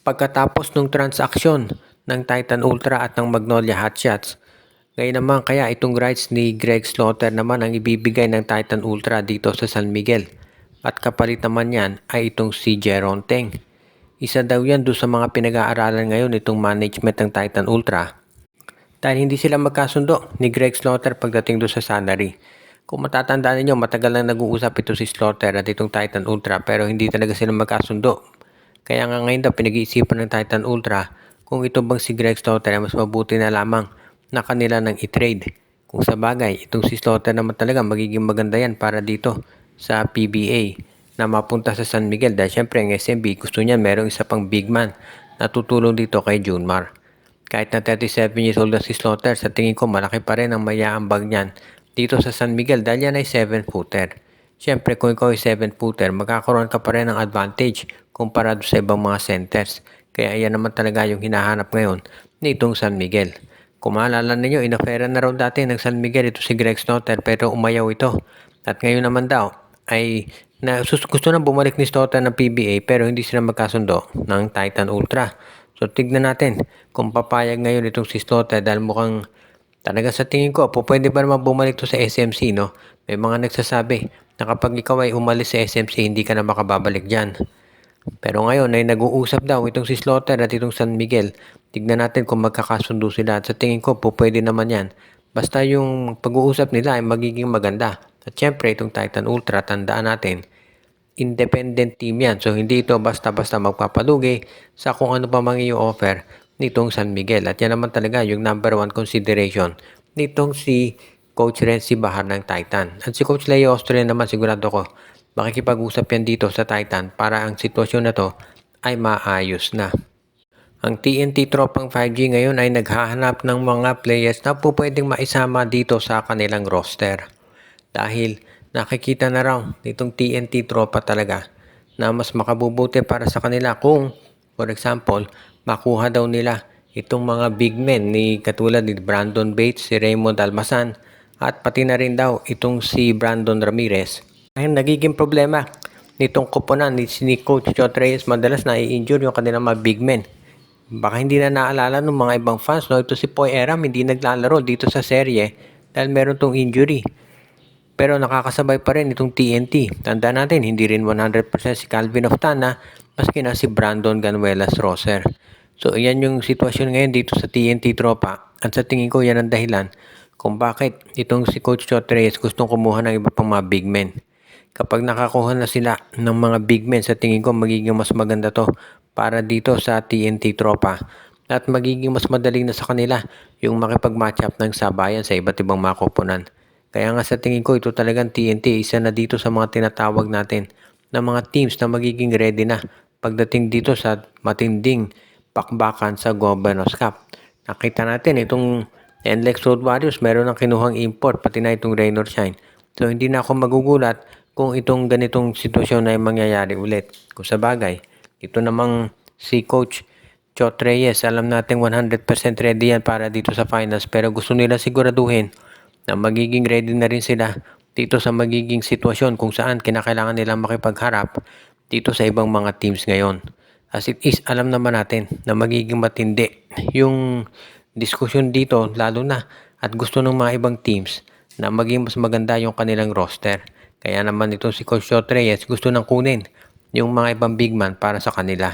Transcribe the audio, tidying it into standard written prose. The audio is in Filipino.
Pagkatapos ng transaksyon ng Titan Ultra at ng Magnolia Hotshots, ngayon naman kaya itong rights ni Greg Slaughter naman ang ibibigay ng Titan Ultra dito sa San Miguel. At kapalit naman yan ay itong si Jeron Teng. Isa daw yan doon sa mga pinag-aaralan ngayon itong management ng Titan Ultra. Dahil hindi sila magkasundo ni Greg Slaughter pagdating doon sa salary. Kung matatandaan ninyo, matagal lang nag-uusap ito si Slaughter at itong Titan Ultra pero hindi talaga sila magkasundo. Kaya nga ngayon daw pinag-iisipan ng Titan Ultra kung ito bang si Greg Slaughter ay mas mabuti na lamang na kanila nang i-trade. Kung sa bagay, itong si Slaughter naman talaga magiging maganda yan para dito sa PBA na mapunta sa San Miguel dahil syempre ang SMB gusto niya merong isa pang big man na tutulong dito kay Junmar. Kahit na 37 years old na si Slaughter, sa tingin ko malaki pa rin ang mayaambag niyan dito sa San Miguel dahil yan ay 7-footer. Siyempre kung ikaw ay 7-footer, magkakaroon ka pa rin ng advantage kumpara sa ibang mga centers. Kaya yan naman talaga yung hinahanap ngayon nitong San Miguel. Kung maalala ninyo, inofera na raw dati ng San Miguel ito si Greg Slaughter pero umayaw ito. At ngayon naman daw ay gusto na bumalik ni Slaughter ng PBA pero hindi sila magkasundo ng Titan Ultra. So tignan natin kung papayag ngayon itong si Slaughter dahil mukhang talaga sa tingin ko, pwede ba naman bumalik to sa SMC, no? May mga nagsasabi na kapag ikaw ay umalis sa SMC, hindi ka na makababalik dyan. Pero ngayon ay nag-uusap daw itong si Slaughter at itong San Miguel. Tignan natin kung magkakasundo sila. At sa tingin ko, pwede naman yan. Basta yung pag-uusap nila ay magiging maganda. At syempre, itong Titan Ultra, tandaan natin, independent team yan. So, hindi ito basta-basta magpapalugi sa kung ano pa mang i-offer nitong San Miguel. At yan naman talaga yung number one consideration nitong si Coach Renzi Bahar ng Titan. At si Coach Leo Austrian naman sigurado ko makikipag-usap yan dito sa Titan para ang sitwasyon na to ay maayos na. Ang TNT Tropang 5G ngayon ay naghahanap ng mga players na pwedeng maisama dito sa kanilang roster. Dahil nakikita na raw nitong TNT Tropa talaga na mas makabubuti para sa kanila kung, for example, makuha daw nila itong mga big men ni katulad ni Brandon Bates, si Raymond Almasan at pati na rin daw itong si Brandon Ramirez. Ang nagiging problema nitong koponan ni Coach Chot Reyes, madalas na i-injure yung kanilang mga big men. Baka hindi na naalala ng mga ibang fans, no? Ito si Poy Eram hindi naglalaro dito sa serye dahil meron tong injury. Pero nakakasabay pa rin itong TNT. Tandaan natin, hindi rin 100% si Calvin Oftana maski na si Brandon Ganuelas Roser. So, yan yung sitwasyon ngayon dito sa TNT Tropa. At sa tingin ko, yan ang dahilan kung bakit itong si Coach Chot Reyes gustong kumuha ng iba pang mga big men. Kapag nakakuha na sila ng mga big men, sa tingin ko magiging mas maganda to para dito sa TNT Tropa. At magiging mas madali na sa kanila yung makipag-match up ng sabayan sa iba't ibang mga koponan. Kaya nga sa tingin ko ito talagang TNT, isa na dito sa mga tinatawag natin na mga teams na magiging ready na pagdating dito sa matinding pakbakan sa Governors Cup. Nakita natin itong NLEX Road Warriors meron ng kinuhang import pati na itong Rain or Shine. So hindi na ako magugulat kung itong ganitong sitwasyon ay mangyayari ulit. Kung sa bagay, ito namang si Coach Chot Reyes, alam natin 100% ready yan para dito sa finals pero gusto nila siguraduhin na magiging ready na rin sila dito sa magiging sitwasyon kung saan kinakailangan nilang makipagharap dito sa ibang mga teams ngayon. As it is, alam naman natin na magiging matindi yung diskusyon dito lalo na at gusto ng mga ibang teams na maging mas maganda yung kanilang roster. Kaya naman itong si Coach Chot Reyes gusto nang kunin yung mga ibang big man para sa kanila.